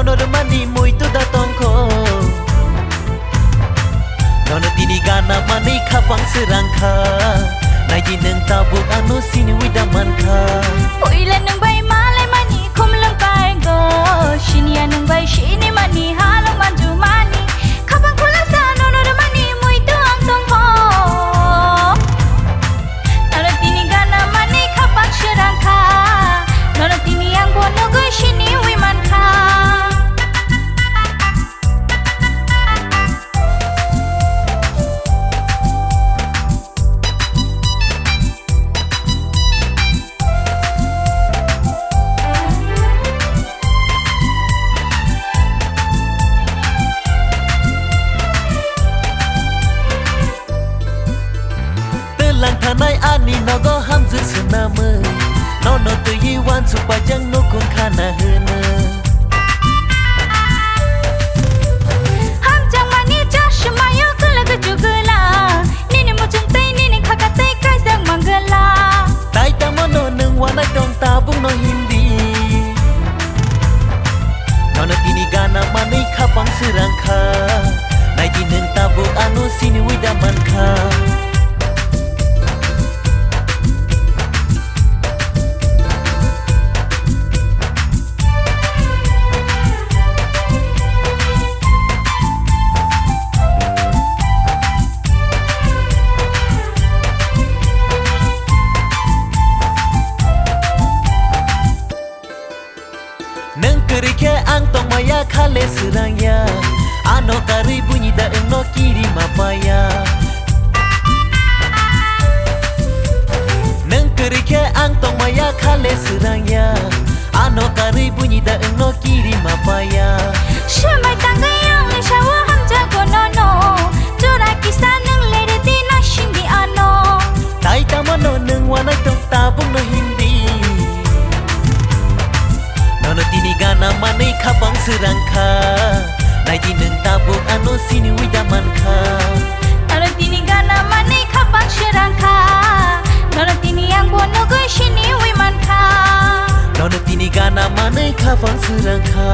nono mani muito da tongko nono tini gana mani khapang serangka naiji neng tabuk anu sini widaman ka Puila nwngbai malaimani kumlang go Shinia nwngbai shini mani halang manju mani Khapang kulang sa nono mani muito ang tongho nono tini gana mani khapang serangka nono tini yang bono go shini wiman ka lang thanai ani nogo hamju suname nono tu yiwan supajang no kun khana hena hamjang mani Bishrma yo kulaga jugala nini muchung tai nini khakatai kaisang mangala tai ta mono neng wana tong tabung no hindi nono tini gana mani khapang serangka naiji neng tabuk anu sini widaman ka neng kerike ang tong maya khale serangya ano kari bunyi da engno kiri mapaya neng kerike ang tong maya khale serangya ano kari bunyi da engno kiri mapaya Shemai tanggayang shawa hamjang ko nono Jora kisa neng lere di na shindi ano tai tamano neng wana tong tabung no hindi nono tini gana mani khapang serangka naiji neng tabuk anu sini widaman ka nono tini gana mani khapang serangka nono tini yang bono go shini wiman ka nono tini gana mani khapang serangka